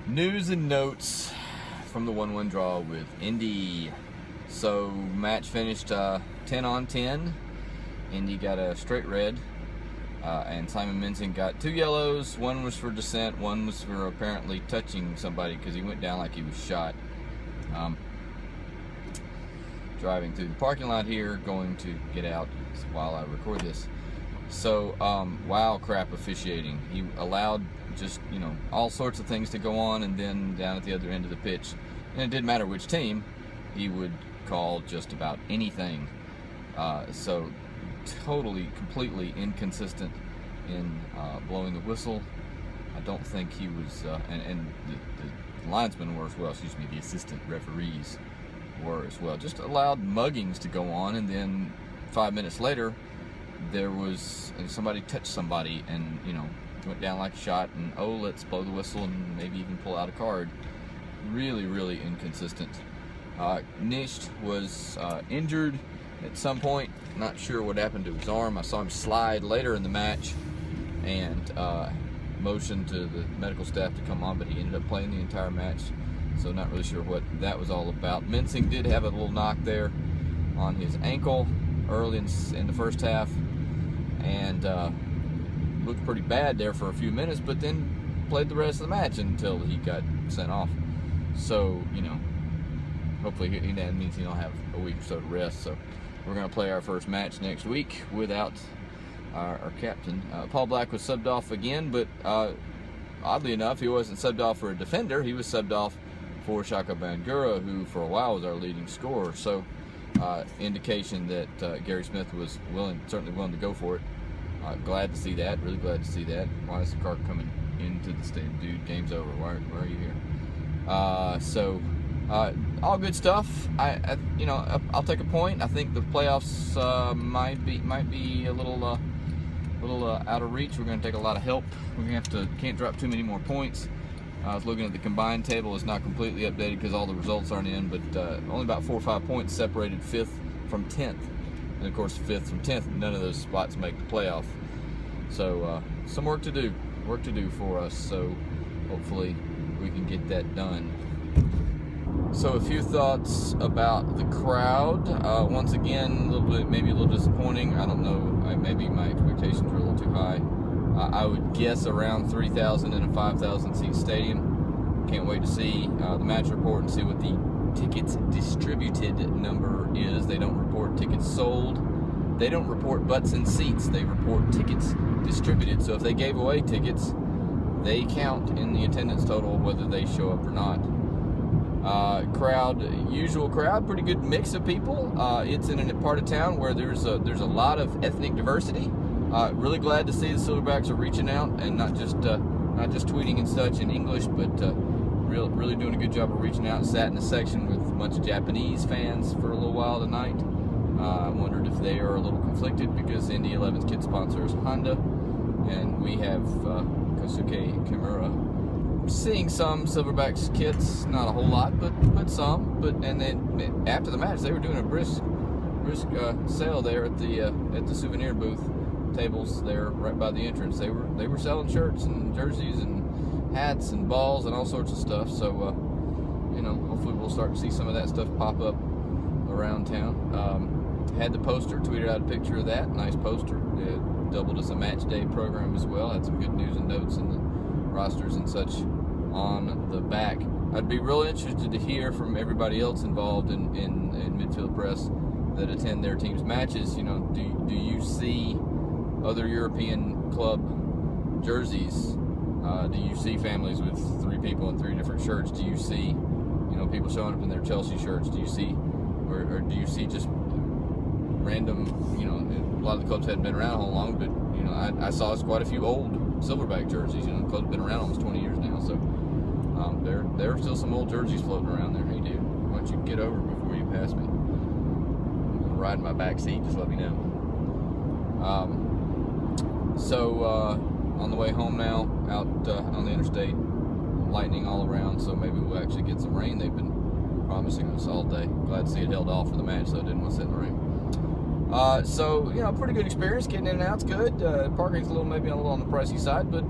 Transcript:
News and notes from the 1-1 draw with Indy. So match finished 10-on-10. Indy got a straight red, and Simon Minson got 2 yellows. One was for dissent, one was for apparently touching somebody because he went down like he was shot. Driving through the parking lot here, going to get out while I record this. So, wow, crap officiating. He allowed just, all sorts of things to go on, and then down at the other end of the pitch, and it didn't matter which team, he would call just about anything. So, totally, completely inconsistent in blowing the whistle. I don't think he was, and the linesmen were as well, the assistant referees were as well. Just allowed muggings to go on, and then 5 minutes later, there was somebody touched somebody and went down like a shot, and let's blow the whistle and maybe even pull out a card. Really inconsistent. Nisht was injured at some point, not sure what happened to his arm. I saw him slide later in the match and motioned to the medical staff to come on, but he ended up playing the entire match, so not really sure what that was all about. Mensing did have a little knock there on his ankle early in the first half, and looked pretty bad there for a few minutes, but then played the rest of the match until he got sent off. So, hopefully that means he don't have a week or so to rest. So we're going to play our first match next week without our captain. Paul Black was subbed off again, but oddly enough, he wasn't subbed off for a defender. He was subbed off for Shaka Bangura, who for a while was our leading scorer. So indication that Gary Smith was certainly willing to go for it. Glad to see that. Really glad to see that. Why is the car coming into the stadium? Dude, game's over. Why are you here? So all good stuff. I'll take a point. I think the playoffs might be a little out of reach. We're going to take a lot of help. We're going to can't drop too many more points. I was looking at the combined table. It's not completely updated because all the results aren't in, but only about 4 or 5 points separated 5th from 10th. And of course, 5th from 10th, none of those spots make the playoff. So some work to do for us. So hopefully we can get that done. So a few thoughts about the crowd. Once again, maybe a little disappointing. I don't know. Maybe my expectations were a little too high. I would guess around 3,000 in a 5,000 seat stadium. Can't wait to see the match report and see what the tickets distributed number is. They don't report tickets sold. They don't report butts and seats. They report tickets distributed. So if they gave away tickets, they count in the attendance total whether they show up or not. Usual crowd, pretty good mix of people. It's in a part of town where there's a lot of ethnic diversity. Really glad to see the Silverbacks are reaching out and not just tweeting and such in English, but really doing a good job of reaching out. Sat in a section with a bunch of Japanese fans for a little while tonight. I wondered if they are a little conflicted because Indy 11's kit sponsor is Honda, and we have Kosuke Kimura. Seeing some Silverbacks kits, not a whole lot, but some. And then after the match, they were doing a brisk sale there at the souvenir booth tables there right by the entrance. They were selling shirts and jerseys and hats and balls and all sorts of stuff. So hopefully we'll start to see some of that stuff pop up around town. Had the poster, tweeted out a picture of that. Nice poster. It doubled as a match day program as well. Had some good news and notes and the rosters and such on the back. I'd be real interested to hear from everybody else involved in midfield press that attend their team's matches. Do you see other European club jerseys? Do you see families with 3 people in 3 different shirts? Do you see people showing up in their Chelsea shirts? Do you see or do you see just random, a lot of the clubs hadn't been around all long, but I saw quite a few old Silverback jerseys. The clubs have been around almost 20 years now, so there are still some old jerseys floating around there. Hey, dude, why don't you get over before you pass me? I'm gonna ride in my back seat. Just let me know. On the way home now, out on the interstate, lightning all around. So maybe we'll actually get some rain. They've been promising us all day. Glad to see it held off for the match, so I didn't want to sit in the rain. Pretty good experience getting in and out's good. Parking's maybe a little on the pricey side, but